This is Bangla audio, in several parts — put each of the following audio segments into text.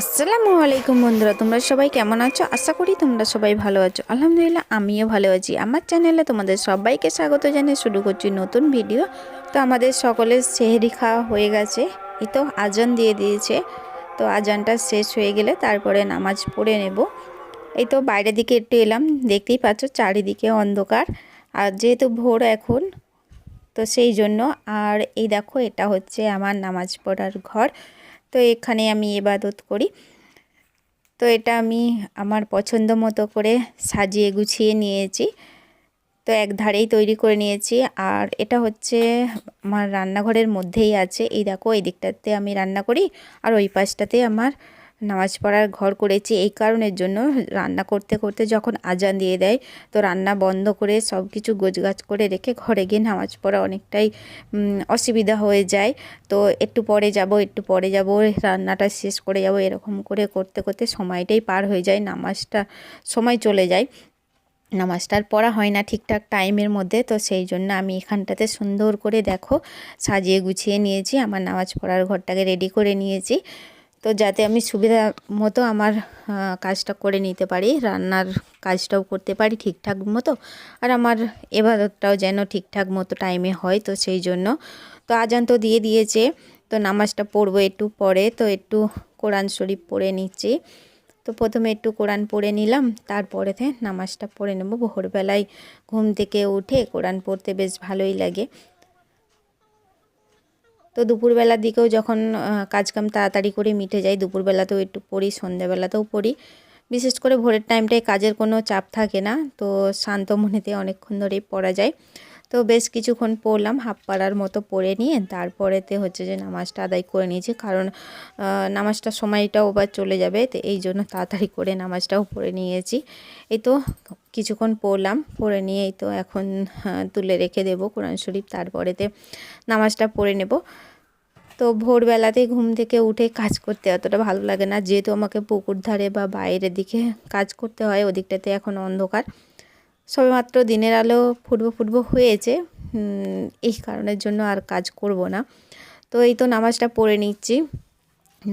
আসসালামু আলাইকুম বন্ধুরা, তোমরা সবাই কেমন আছো? আশা করি তোমরা সবাই ভালো আছো। আলহামদুলিল্লাহ আমিও ভালো আছি। আমার চ্যানেলে তোমাদের সবাইকে স্বাগত জানিয়ে শুরু করছি নতুন ভিডিও। তো আমাদের সকলের সেহরি খাওয়া হয়ে গেছে। এই তো আজান দিয়ে দিয়েছে। তো আজানটা শেষ হয়ে গেলে তারপরে নামাজ পড়ে নেব। এই তো বাইরের দিকে একটু এলাম, দেখতেই পাচ্ছ চারিদিকে অন্ধকার। আর যেহেতু ভোর এখন, তো সেই জন্য। আর এই দেখো, এটা হচ্ছে আমার নামাজ পড়ার ঘর। তো এখানে আমি ইবাদত করি। তো এটা আমি আমার পছন্দ মতো করে সাজিয়ে গুছিয়ে নিয়েছি। তো এক ধারেই তৈরি করে নিয়েছি। আর এটা হচ্ছে আমার রান্নাঘরের মধ্যেই আছে। এই দেখো, এই দিকটাতে আমি রান্না করি, আর ওই পাশটাতে আমার নামাজ পড়ার ঘর করেছি। এই কারণের জন্য, রান্না করতে করতে যখন আজান দিয়ে দেয়, তো রান্না বন্ধ করে সব কিছু গোছগাছ করে রেখে ঘরে গিয়ে নামাজ পড়া অনেকটাই অসুবিধা হয়ে যায়। তো একটু পরে যাব, একটু পরে যাব, রান্নাটা শেষ করে যাব, এরকম করে করতে করতে সময়টাই পার হয়ে যায়, নামাজটা সময় চলে যায়। নামাজটার পড়া হয় না ঠিকঠাক টাইমের মধ্যে। তো সেই জন্য আমি এখানটাতে সুন্দর করে দেখো সাজিয়ে গুছিয়ে নিয়েছি, আমার নামাজ পড়ার ঘরটাকে রেডি করে নিয়েছি। তো যাতে আমি সুবিধা মতো আমার কাজটা করে নিতে পারি, রান্নার কাজটাও করতে পারি ঠিকঠাক মতো, আর আমার ইবাদতটাও যেন ঠিকঠাক মতো টাইমে হয়। তো সেই জন্য তো আজান তো দিয়ে দিয়েছে, তো নামাজটা পড়বো একটু পরে। তো একটু কোরআন শরীফ পড়ে নিচ্ছি। তো প্রথমে একটু কোরআন পড়ে নিলাম, তারপরেতে নামাজটা পড়ে নেব। ভোরবেলায় ঘুম থেকে উঠে কোরআন পড়তে বেশ ভালোই লাগে। তো দুপুরবেলার দিকেও যখন কাজকাম তাড়াতাড়ি করে মিটে যায়, দুপুরবেলাতেও একটু পড়ি, সন্ধ্যাবেলাতেও পড়ি। বিশেষ করে ভোরের টাইমটায় কাজের কোনো চাপ থাকে না, তো শান্ত মনেতে অনেকক্ষণ ধরেই পড়া যায়। তো বেশ কিছুক্ষণ পড়লাম, হাফ পাড়ার মতো পড়ে নিয়ে তারপরেতে হচ্ছে যে নামাজটা আদায় করে নিয়েছি, কারণ নামাজটার সময়টাও আবার চলে যাবে। তো এই জন্য তাড়াতাড়ি করে নামাজটাও পড়ে নিয়েছি। এই তো কিছুক্ষণ পড়লাম, পড়ে নিয়ে এই তো এখন তুলে রেখে দেবো কোরআন শরীফ, তারপরেতে নামাজটা পড়ে নেব। তো ভোরবেলাতে ঘুম থেকে উঠে কাজ করতে অতটা ভালো লাগে না, যেহেতু আমাকে পুকুর ধারে বা বাইরের দিকে কাজ করতে হয়, ওদিকটাতে এখন অন্ধকার। সবেমাত্র দিনের আলো ফুটবো ফুটবো হয়েছে, এই কারণের জন্য আর কাজ করব না। তো এই তো নামাজটা পড়ে নিচ্ছি।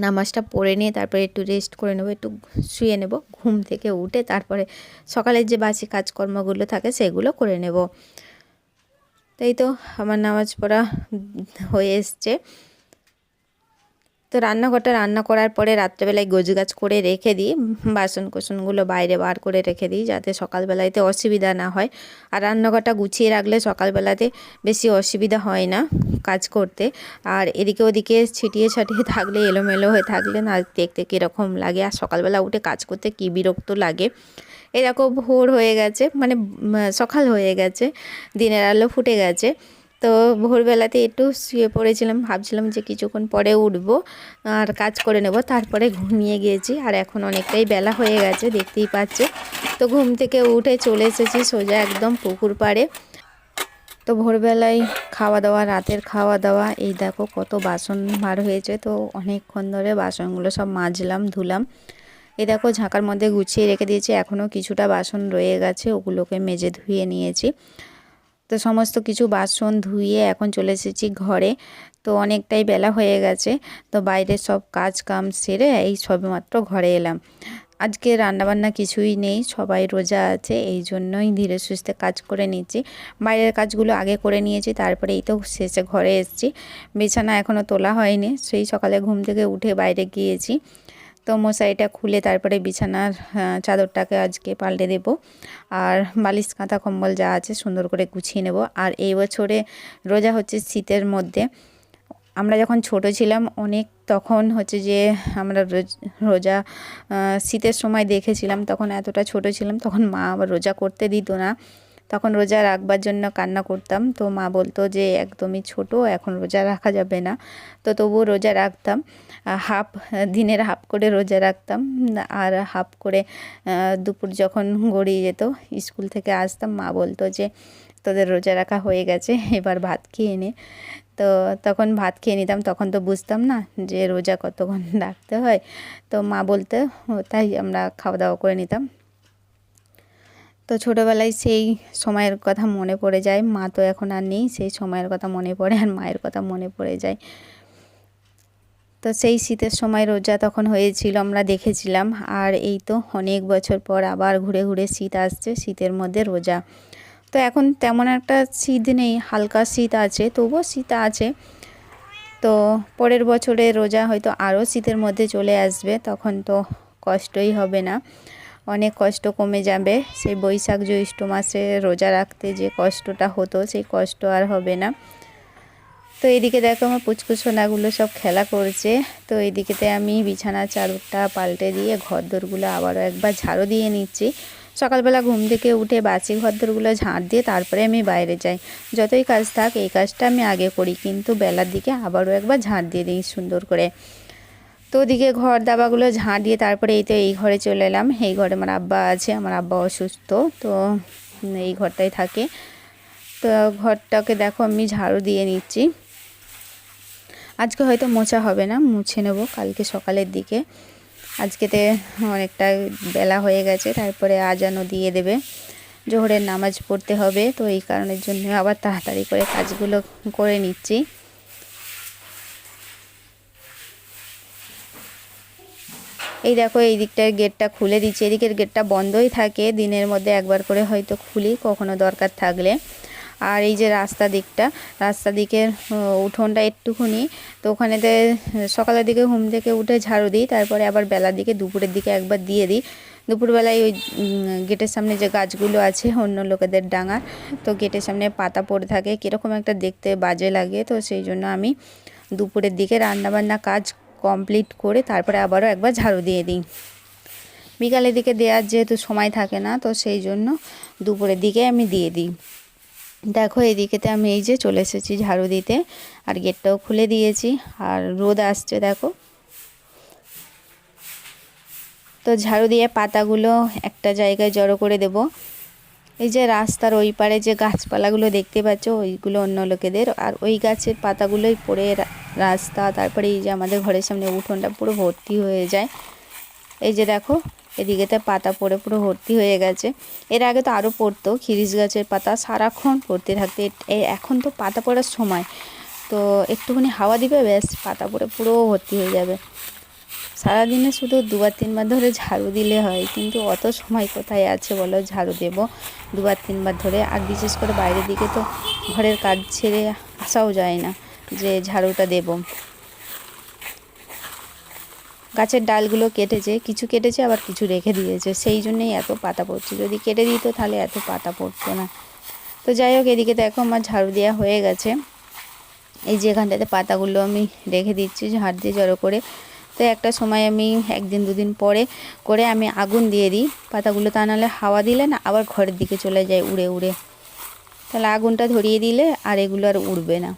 নামাজটা পড়ে নিয়ে তারপরে একটু রেস্ট করে নেব, একটু শুয়ে নেব। ঘুম থেকে উঠে তারপরে সকালের যে বাসি কাজকর্মগুলো থাকে সেগুলো করে নেব। তো এই তো আমার নামাজ পড়া হয়ে এসছে। তো রান্নাঘরটা রান্না করার পরে রাত্রেবেলায় গোছগাছ করে রেখে দিই, বাসন কোসনগুলো বাইরে বার করে রেখে দিই, যাতে সকালবেলাতে অসুবিধা না হয়। আর রান্নাঘরটা গুছিয়ে রাখলে সকালবেলাতে বেশি অসুবিধা হয় না কাজ করতে। আর এদিকে ওদিকে ছিটিয়ে ছাটিয়ে থাকলে, এলোমেলো হয়ে থাকলে না দেখতে কীরকম লাগে, আর সকালবেলা উঠে কাজ করতে কী বিরক্ত লাগে। এরকম ভোর হয়ে গেছে, মানে সকাল হয়ে গেছে, দিনের আলো ফুটে গেছে। তো ভোরবেলাতে একটু শুয়ে পড়েছিলাম, ভাবছিলাম যে কিছুক্ষণ পরে উঠবো আর কাজ করে নেব, তারপরে ঘুমিয়ে গিয়েছি। আর এখন অনেকটাই বেলা হয়ে গেছে, দেখতেই পাচ্ছে। তো ঘুম থেকে উঠে চলে এসেছি সোজা একদম পুকুর পাড়ে। তো ভোরবেলায় খাওয়া দাওয়া, রাতের খাওয়া দাওয়া, এই দেখো কত বাসন বার হয়েছে। তো অনেকক্ষণ ধরে বাসনগুলো সব মাজলাম, ধুলাম। এই দেখো ঝাঁকার মধ্যে গুছিয়ে রেখে দিয়েছি, এখনও কিছুটা বাসন রয়ে গেছে, ওগুলোকে মেজে ধুয়ে নিয়েছি। তো সমস্ত কিছু বাসন ধুয়ে এখন চলে এসেছি ঘরে। তো অনেকটাই বেলা হয়ে গেছে, তো বাইরের সব কাজ কাম সেরে এই সবেমাত্র ঘরে এলাম। আজকে রান্নাবান্না কিছুই নেই, সবাই রোজা আছে, এই জন্যই ধীরে সুস্থে কাজ করে নিচ্ছি। বাইরের কাজগুলো আগে করে নিয়েছি, তারপরে এই তো শেষে ঘরে এসেছি। বিছানা এখনও তোলা হয়নি, সেই সকালে ঘুম থেকে উঠে বাইরে গিয়েছি। তো মশারিটা খুলে তারপরে বিছানার চাদরটাকে আজকে পাল্টে দেব, আর বালিশ কাঁথা কম্বল যা আছে সুন্দর করে গুছিয়ে নেব। আর এই বছরে রোজা হচ্ছে শীতের মধ্যে। আমরা যখন ছোট ছিলাম অনেক, তখন হচ্ছে যে আমরা রোজা শীতের সময় দেখেছিলাম, তখন এতটা ছোট ছিলাম, তখন মা আবার রোজা করতে দিত না। তখন রোজা রাখবার জন্য কান্না করতাম, তো মা বলতো যে একদমই ছোট, এখন রোজা রাখা যাবে না। তো তবুও রোজা রাখতাম, হাফ দিনের হাফ করে রোজা রাখতাম। আর হাফ করে দুপুর যখন গড়িয়ে যেত, স্কুল থেকে আসতাম, মা বলতো যে তোদের রোজা রাখা হয়ে গেছে, এবার ভাত খেয়ে নে। তো তখন ভাত খেয়ে নিতাম, তখন তো বুঝতাম না যে রোজা কতক্ষণ রাখতে হয়। তো মা বলতে, তাই আমরা খাওয়া দাওয়া করে নিতাম। তো ছোটোবেলায় সেই সময়ের কথা মনে পড়ে যায়, মা তো এখন আর নেই, সেই সময়ের কথা মনে পড়ে আর মায়ের কথা মনে পড়ে যায়। তো সেই শীতের সময় রোজা তখন হয়েছিল, আমরা দেখেছিলাম। আর এই তো অনেক বছর পর আবার ঘুরে ঘুরে শীত আসছে, শীতের মধ্যে রোজা। তো এখন তেমন একটা শীত নেই, হালকা শীত আছে, তবুও শীত আছে। তো পরের বছরে রোজা হয়তো আরও শীতের মধ্যে চলে আসবে, তখন তো কষ্টই হবে না, অনেক কষ্ট কমে যাবে। সেই বৈশাখ জ্যৈষ্ঠ মাসে রোজা রাখতে যে কষ্টটা হতো সেই কষ্ট আর হবে না। তো এইদিকে দেখো আমার পুচকু সোনাগুলো সব খেলা করছে। তো এইদিকেতে আমি বিছানা চাদরটা পাল্টে দিয়ে ঘরদোরগুলো আবারও একবার ঝাড়ু দিয়ে নিচ্ছি। সকালবেলা ঘুম থেকে উঠে বাসি ঘরদোরগুলো ঝাড় দিয়ে তারপরে আমি বাইরে যাই। যতই কাজ থাক এই কাজটা আমি আগে করি, কিন্তু বেলার দিকে আবারও একবার ঝাড় দিয়ে দিই সুন্দর করে। তো ওদিকে ঘর দাবাগুলো ঝাড় দিয়ে তারপরে এই তো এই ঘরে চলে এলাম। এই ঘরে আমার আব্বা আছে, আমার আব্বা অসুস্থ, তো এই ঘরটাই থাকে। তো ঘরটাকে দেখো আমি ঝাড়ু দিয়ে নিচ্ছি। আজকে হয়তো মোছা হবে না, মুছে নেব কালকে সকালের দিকে। আজকেতে অনেকটা বেলা হয়ে গেছে, তারপরে আজানও দিয়ে দেবে, জোহরের নামাজ পড়তে হবে। তো এই কারণের জন্য আবার তাড়াতাড়ি করে কাজগুলো করে নিচ্ছি। এই দেখো এই দিকটার গেটটা খুলে দিচ্ছি, এদিকের গেটটা বন্ধই থাকে, দিনের মধ্যে একবার করে হয়তো খুলি কখনো দরকার থাকলে। আর এই যে রাস্তা দিকের উঠোনটা একটুখানি, তো ওখানেতে সকালের দিকে ঘুম থেকে উঠে ঝাড়ু দিই, তারপরে আবার বেলার দিকে দুপুরের দিকে একবার দিয়ে দিই। দুপুরবেলায় ওই গেটের সামনে যে গাছগুলো আছে অন্য লোকেদের ডাঙার, তো গেটের সামনে পাতা পড়ে থাকে, কীরকম একটা দেখতে বাজে লাগে। তো সেই জন্য আমি দুপুরের দিকে রান্নাবান্না কাজ কমপ্লিট করে তারপরে আবারও একবার ঝাড়ু দিয়ে দিই। বিকালের দিকে দেওয়ার যেহেতু সময় থাকে না, তো সেই জন্য দুপুরের দিকে আমি দিয়ে দিই। দেখো এদিকেতে আমি এই যে চলে এসেছি ঝাড়ু দিতে, আর গেটটাও খুলে দিয়েছি, আর রোদ আসছে দেখো। তো ঝাড়ু দিয়ে পাতাগুলো একটা জায়গায় জড়ো করে দেব। এই যে রাস্তার ওই পারে যে গাছপালাগুলো দেখতে পাচ্ছ ওইগুলো অন্য লোকেদের, আর ওই গাছের পাতাগুলোই পড়ে রাস্তা, তারপরে এই যে আমাদের ঘরের সামনে উঠোনটা পুরো ভর্তি হয়ে যায়। এই যে দেখো এদিকেতে পাতা পড়ে পুরো ভর্তি হয়ে গেছে। এর আগে তো আরও পড়তো, খিরিস গাছের পাতা সারাক্ষণ পড়তে থাকতে। এখন তো পাতা পড়ার সময়, তো একটুখানি হাওয়া দিবে ব্যাস পাতা পড়ে পুরো ভর্তি হয়ে যাবে। সারাদিনে শুধু দুবার তিনবার ধরে ঝাড়ু দিলে হয়, কিন্তু অত সময় কোথায় আছে বলো ঝাড়ু দেব দুবার তিনবার ধরে। আর বিশেষ করে বাইরের দিকে তো ঘরের কাজ ছেড়ে আসাও যায় না যে ঝাড়ুটা দেব। গাছের ডালগুলো কেটেছে, কিছু কেটেছে আবার কিছু রেখে দিয়েছে, সেই জন্যেই এত পাতা পড়ছে। যদি কেটে দিত তাহলে এত পাতা পড়তো না। তো যাই হোক এদিকে দেখো আমার ঝাড়ু দেওয়া হয়ে গেছে। এই যে এখানটাতে পাতাগুলো আমি রেখে দিচ্ছি ঝাড় দিয়ে জড়ো করে। তো একটা সময় আমি একদিন দুদিন পরে করে আমি আগুন দিয়ে দিই পাতাগুলো, তা নাহলে হাওয়া দিলে না আবার ঘরের দিকে চলে যায় উড়ে উড়ে। তাহলে আগুনটা ধরিয়ে দিলে আর এগুলো আর উড়বে না।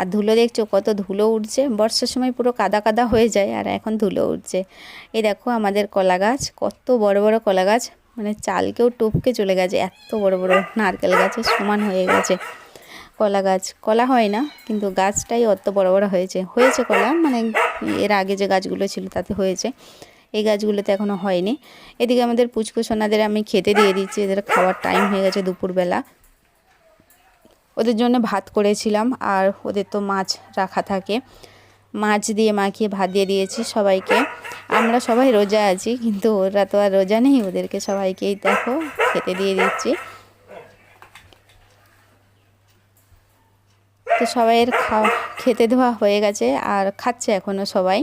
আর ধুলো দেখছো কত ধুলো উঠছে, বর্ষার সময় পুরো কাদা কাদা হয়ে যায়, আর এখন ধুলো উঠছে। এই দেখো আমাদের কলা গাছ, কত বড় বড় কলা গাছ, মানে চালকেও টপকে চলে গেছে, এত বড় বড় নারকেল গাছের সমান হয়ে গেছে কলা গাছ। কলা হয় না কিন্তু গাছটাই অত বড় বড় হয়েছে কলা, মানে এর আগে যে গাছগুলো ছিল তাতে হয়েছে, এই গাছগুলোতে এখনও হয়নি। এদিকে আমাদের পুচকু সোনাদের আমি খেতে দিয়ে দিচ্ছি, এদের খাওয়ার টাইম হয়ে গেছে দুপুরবেলা। ওদের জন্য ভাত করেছিলাম, আর ওদের তো মাছ রাখা থাকে, মাছ দিয়ে মাখিয়ে ভাত দিয়ে দিয়েছি সবাইকে। আমরা সবাই রোজা আছি, কিন্তু ওরা তো আর রোজা নেই, ওদেরকে সবাইকেই দেখো খেতে দিয়ে দিচ্ছি। তো সবাইয়ের খেতে দেওয়া হয়ে গেছে আর খাচ্ছে এখনও সবাই।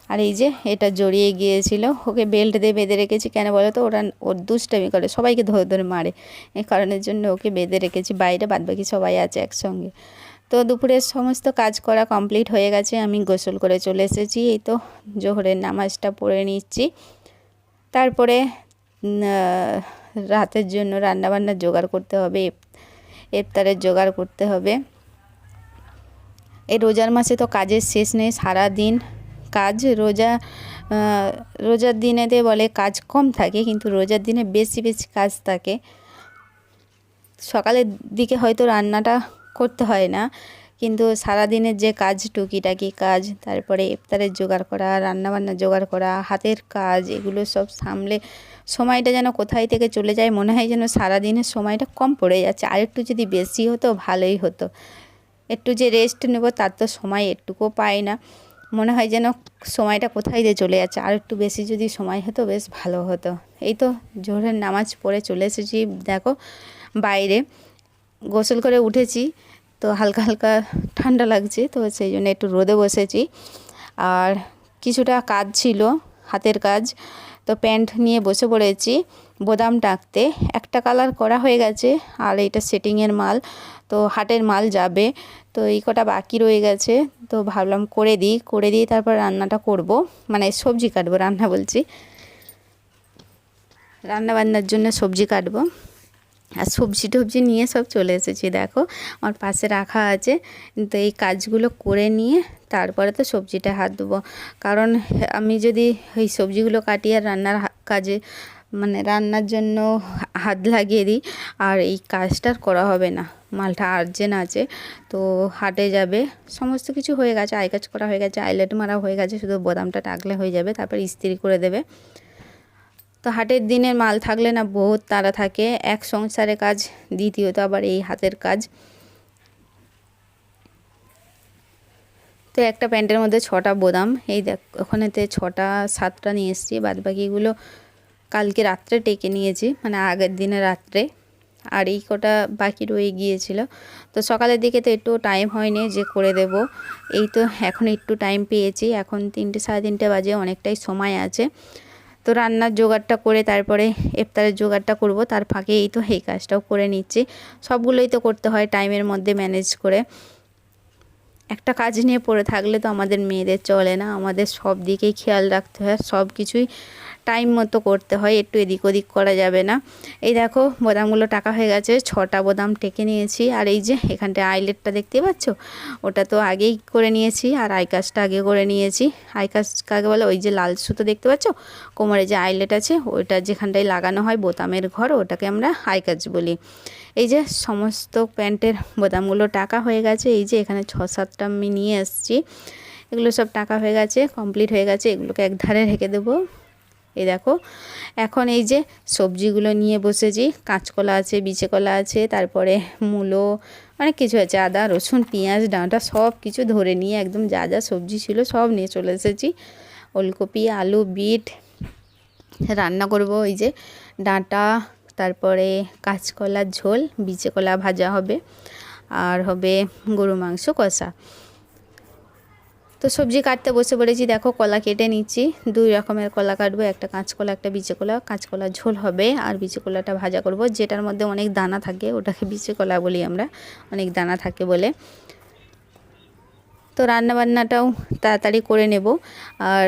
আর এই যে এটা জড়িয়ে গিয়েছিল, ওকে বেল্ট দিয়ে বেঁধে রেখেছি, কেন বলো তো ওর দুষ্টামি করে, সবাইকে ধরে ধরে মারে, এই কারণের জন্য ওকে বেঁধে রেখেছি বাইরে, বাদবাকি সবাই আছে একসঙ্গে। তো দুপুরের সমস্ত কাজ করা কমপ্লিট হয়ে গেছে, আমি গোসল করে চলে এসেছি। এই তো জোহরের নামাজটা পড়ে নিচ্ছি, তারপরে রাতের জন্য রান্নাবান্নার জোগাড় করতে হবে, ইফতারের জোগাড় করতে হবে। এই রোজার মাসে তো কাজের শেষ নেই, সারা দিন কাজ। রোজার দিনেতে বলে কাজ কম থাকে, কিন্তু রোজার দিনে বেশি বেশি কাজ থাকে। সকালের দিকে হয়তো রান্নাটা করতে হয় না, কিন্তু সারাদিনের যে কাজ টুকিটাকি কাজ, তারপরে ইফতারের জোগাড় করা, রান্নাবান্না জোগাড় করা, হাতের কাজ, এগুলো সব সামলে সময়টা যেন কোথায় থেকে চলে যায়, মনে হয় যেন সারাদিনের সময়টা কম পড়ে যাচ্ছে, আরেকটু যদি বেশি হতো ভালোই হতো। একটু যে রেস্ট নেব তার তো সময় একটুকুও পাই না, মনে হয় যেন সময়টা কোথায় দিয়ে চলে যাচ্ছে, আর একটু বেশি যদি সময় হতো বেশ ভালো হতো। এই তো জোহরের নামাজ পড়ে চলে এসেছি দেখো বাইরে, গোসল করে উঠেছি তো হালকা হালকা ঠান্ডা লাগছে, তো সেই জন্য একটু রোদে বসেছি। আর কিছুটা কাজ ছিল, হাতের কাজ, তো প্যান্ট নিয়ে বসে পড়েছি বোতাম টাকতে। একটা কালার করা হয়ে গেছে আর এইটা সেটিংয়ের মাল, তো হাটের মাল যাবে, তো এই কটা বাকি রয়ে গেছে, তো ভাবলাম করে দিই তারপর রান্নাটা করব, মানে সবজি কাটবো, রান্না বলছি, রান্না বান্নার জন্য সবজি কাটবো। আর সবজি টবজি নিয়ে সব চলে এসেছি, দেখো আমার পাশে রাখা আছে, তো এই কাজগুলো করে নিয়ে তারপরে তো সবজিটা হাত দেবো, কারণ আমি যদি এই সবজিগুলো কাটি আর রান্নার কাজে মানে রান্নার জন্য হাত লাগিয়ে দিই আর এই কাজটার করা হবে না, মালটা আর্জেন্ট আছে, তো হাটে যাবে, সমস্ত কিছু হয়ে গেছে, আই কাজ করা হয়ে গেছে, আইলেট মারা হয়ে গেছে, শুধু বোতামটা টাকলে হয়ে যাবে, তারপর ইস্ত্রি করে দেবে। তো হাটের দিনের মাল থাকলে না বহুত তাড়া থাকে, এক সংসারে কাজ, দ্বিতীয়ত আবার এই হাতের কাজ। তো একটা প্যান্টের মধ্যে 6টা বোতাম, এই দেখ ওখানেতে 6টা 7টা নিয়ে এসেছি, বাদবাকিগুলো কালকে রাত্রে টেকে নিয়েছি, মানে আগের দিনে রাত্রে, আর এই কটা বাকি রয়ে গিয়েছিল। তো সকালের দিকে তো একটু টাইম হয়নি যে করে দেব, এই তো এখন একটু টাইম পেয়েছি, এখন 3টে 3:30 বাজে, অনেকটাই সময় আছে। তো রান্নার জোগাড়টা করে তারপরে ইফতারের জোগাড়টা করব, তার ফাঁকে এই তো এই কাজটাও করে নিচ্ছি, সবগুলোই তো করতে হয় টাইমের মধ্যে ম্যানেজ করে। একটা কাজ নিয়ে পড়ে থাকলে তো আমাদের মেয়েদের চলে না, আমাদের সব দিকেই খেয়াল রাখতে হয়, সব কিছুই টাইম মতো করতে হয়, একটু এদিক ওদিক করা যাবে না। এই দেখো বোতামগুলো টাকা হয়ে গেছে, 6টা বোতাম টেকে নিয়েছি, আর এই যে এখানটায় আইলেটটা দেখতে পাচ্ছ, ওটা তো আগেই করে নিয়েছি, আর আই কাজটা আগে করে নিয়েছি। আই কাজ কাকে বলে, ওই যে লাল সুতো দেখতে পাচ্ছ কোমরে যে আইলেট আছে, ওইটা যেখানটায় লাগানো হয় বোতামের ঘর, ওটাকে আমরা আই কাজ বলি। এই যে সমস্ত প্যান্টের বোতামগুলো টাকা হয়ে গেছে, এই যে এখানে 6-7টা আমি নিয়ে এসেছি, এগুলো সব টাকা হয়ে গেছে, কমপ্লিট হয়ে গেছে, এগুলোকে এক ধারে রেখে দেবো। এই দেখো এখন এই যে সবজিগুলো নিয়ে বসেছি, কাঁচকলা আছে, বিচে কলা আছে, তারপরে মূলো, অনেক কিছু আছে, আদা রসুন পেঁয়াজ ডাঁটা সব কিছু ধরে নিয়ে একদম যা যা সবজি ছিল সব নিয়ে চলে এসেছি। ওলকপি আলু বিট রান্না করব, এই যে ডাঁটা, তারপরে কাঁচকলার ঝোল, বিচে কলা ভাজা হবে, আর হবে গরু মাংস কষা। তো সবজি কাটতে বসে পড়েছি, দেখো কলা কেটে নিচ্ছি, 2 রকমের কলা কাটবো, একটা কাঁচকলা একটা বিচে কলা, কাঁচকলার ঝোল হবে আর বিচে কলাটা ভাজা করব, যেটার মধ্যে অনেক দানা থাকে ওটাকে বিচে কলা বলি আমরা, অনেক দানা থাকে বলে। তো রান্নাবান্নাটাও তাড়াতাড়ি করে নেব, আর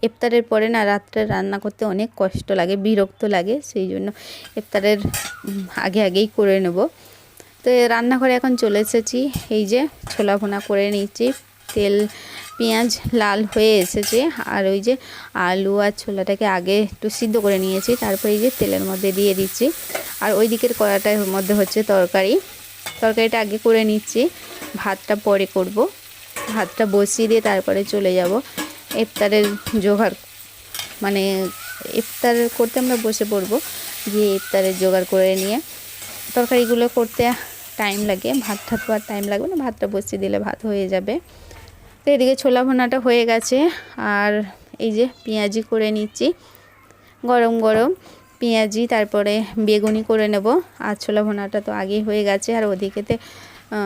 ইফতারের পরে না রাত্রে রান্না করতে অনেক কষ্ট লাগে, বিরক্ত লাগে, সেই জন্য ইফতারের আগেই করে নেব। তো রান্নাঘরে এখন চলে এসেছি, এই যে ছোলা ভুনা করে নিচ্ছি, তেল পেঁয়াজ লাল হয়ে এসেছে, আর ওই যে আলু আর ছোলাটাকে আগে একটু সিদ্ধ করে নিয়েছি, তারপরে এই যে তেলের মধ্যে দিয়ে দিচ্ছি, আর ওই দিকের কড়াটার মধ্যে হচ্ছে তরকারিটা আগে করে নিচ্ছি, ভাতটা পরে করব, ভাতটা বসিয়ে দিয়ে তারপরে চলে যাব ইফতারের জোগাড়, মানে ইফতার করতে আমরা বসে পড়ব, গিয়ে ইফতারের জোগাড় করে নিয়ে তরকারিগুলো করতে টাইম লাগে, ভাতটা তো আর টাইম লাগবে না, ভাতটা বসিয়ে দিলে ভাত হয়ে যাবে। তো এদিকে ছোলা ভুনাটা হয়ে গেছে, আর এই যে পেঁয়াজি করে নিচ্ছি, গরম গরম পেঁয়াজি, তারপরে বেগুনি করে নেব, আর ছোলা ভুনাটা তো আগেই হয়ে গেছে, আর ওদিকেতে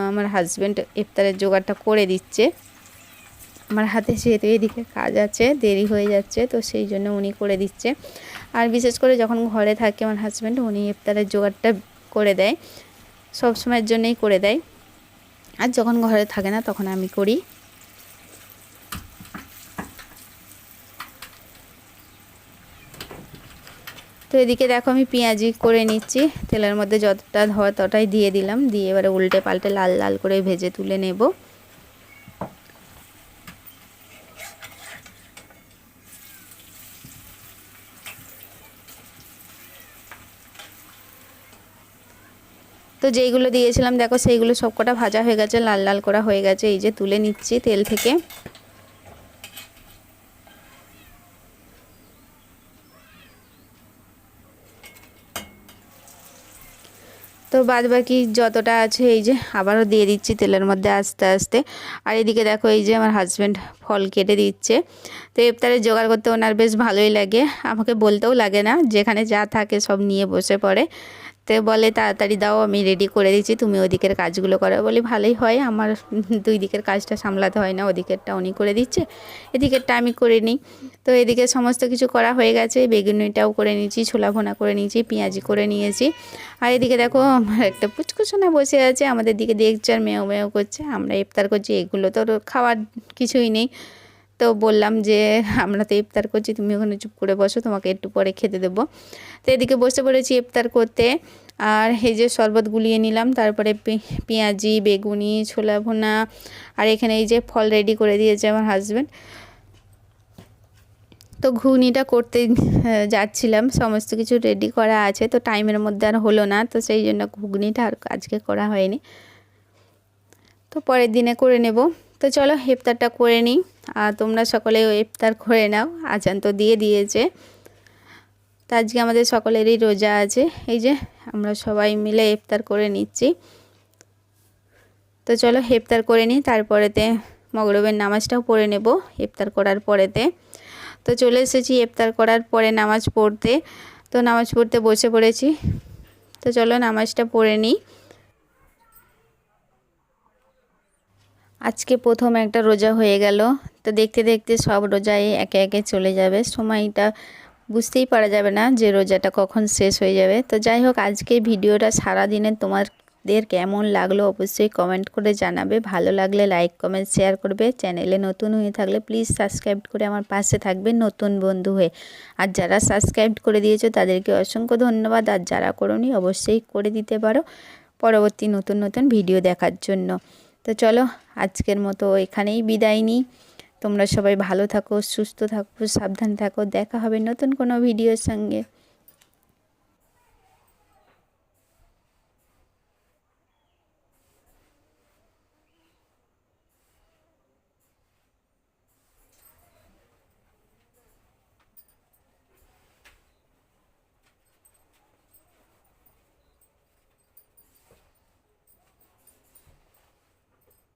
আমার হাজব্যান্ড ইফতারের জোগাড়টা করে দিচ্ছে, আমার হাতে যেহেতু এদিকে কাজ আছে দেরি হয়ে যাচ্ছে, তো সেই জন্য উনি করে দিচ্ছে। আর বিশেষ করে যখন ঘরে থাকে আমার হাজব্যান্ড, উনি ইফতারের জোগাড়টা করে দেয়, সব সময়ের জন্যই করে দেয়, আর যখন ঘরে থাকে না তখন আমি করি। তো এদিকে দেখো আমি পেঁয়াজি করে নিচ্ছি, তেলের মধ্যে যতটা ধোয়া ততটাই দিয়ে দিলাম, দিয়ে এবারে উল্টে পাল্টে লাল লাল করে ভেজে তুলে নেব। তো যেইগুলো দিয়েছিলাম দেখো সেইগুলো সবকটা ভাজা হয়ে গেছে, লাল লাল করা হয়ে গেছে, এই যে তুলে নিচ্ছি তেল থেকে। তো তো বাদ বাকি যতটা আছে এই যে আবারও দিয়ে দিচ্ছি তেলের মধ্যে আস্তে আস্তে। আর এদিকে দেখো এই যে আমার হাজব্যান্ড ফল কেটে দিচ্ছে। তো ইফতারে জোগাড় করতে ওনার বেশ ভালোই লাগে, আমাকে বলতেও লাগে না, যেখানে যা থাকে সব নিয়ে বসে পড়ে। তো বলে তাড়াতাড়ি দাও, আমি রেডি করে দিচ্ছি, তুমি ওদিকের কাজগুলো করো। বলি ভালোই হয়, আমার দুই দিকের কাজটা সামলাতে হয় না, ওদিকেরটা উনি করে দিচ্ছে, এদিকেরটা আমি করে নিই। তো এদিকে সমস্ত কিছু করা হয়ে গেছে, বেগুনিটাও করে নিয়েছি, ছোলা ভোনা করে নিয়েছি, পেঁয়াজি করে নিয়েছি। আর এদিকে দেখো আমার একটা পুচকুসোনা বসে আছে, আমাদের দিকে দেখছে আর মেও মেও করছে। আমরা ইফতার করছি, এগুলো তো খাওয়ার কিছুই নেই। তো বললাম যে আমরা তো ইফতার করছি, তুমি ওখানে চুপ করে বসো, তোমাকে একটু পরে খেতে দেবো। তো এদিকে বসে পড়েছি ইফতার করতে। আর এই যে শরবত গুলিয়ে নিলাম, তারপরে পেঁয়াজি, বেগুনি, ছোলা ভুনা, আর এখানে এই যে ফল রেডি করে দিয়েছে আমার হাজব্যান্ড। তো ঘুগনিটা করতে যাচ্ছিলাম, সমস্ত কিছু রেডি করা আছে, তো টাইমের মধ্যে আর হলো না, তো সেই জন্য ঘুগনিটা আর আজকে করা হয়নি, তো পরের দিনে করে নেব। তো চলো ইফতারটা করে নিই, আর তোমরা সকলে ইফতার করে নাও, আজান তো দিয়ে দিয়েছে। তো আজকে আমাদের সকলেরই রোজা আছে, এই যে আমরা সবাই মিলে ইফতার করে নিচ্ছি। তো চলো ইফতার করে নিই, তারপরেতে মগরিবের নামাজটাও পড়ে নেব ইফতার করার পরেতে। তো চলে এসেছি ইফতার করার পরে নামাজ পড়তে, তো নামাজ পড়তে বসে পড়েছি। তো চলো নামাজটা পড়ে নিই। আজকে প্রথম একটা রোজা হয়ে গেল, তো দেখতে দেখতে সব রোজাই একে একে চলে যাবে, সময়টা বুঝতেই পারা যাবে না যে রোজাটা কখন শেষ হয়ে যাবে। তো যাই হোক, আজকে ভিডিওটা সারাদিনে তোমাদের কেমন লাগলো অবশ্যই কমেন্ট করে জানাবে, ভালো লাগলে লাইক কমেন্ট শেয়ার করবে, চ্যানেলে নতুন হয়ে থাকলে প্লিজ সাবস্ক্রাইব করে আমার পাশে থাকবে নতুন বন্ধু হয়ে। আর যারা সাবস্ক্রাইব করে দিয়েছো তাদেরকে অসংখ্য ধন্যবাদ, আর যারা করোনি অবশ্যই করে দিতে পারো পরবর্তী নতুন নতুন ভিডিও দেখার জন্য। তো চলো আজকের মতো এখানেই বিদায় নিই, তোমরা সবাই ভালো থাকো, সুস্থ থাকো, সাবধান থাকো, দেখা হবে নতুন কোনো ভিডিওর সঙ্গে।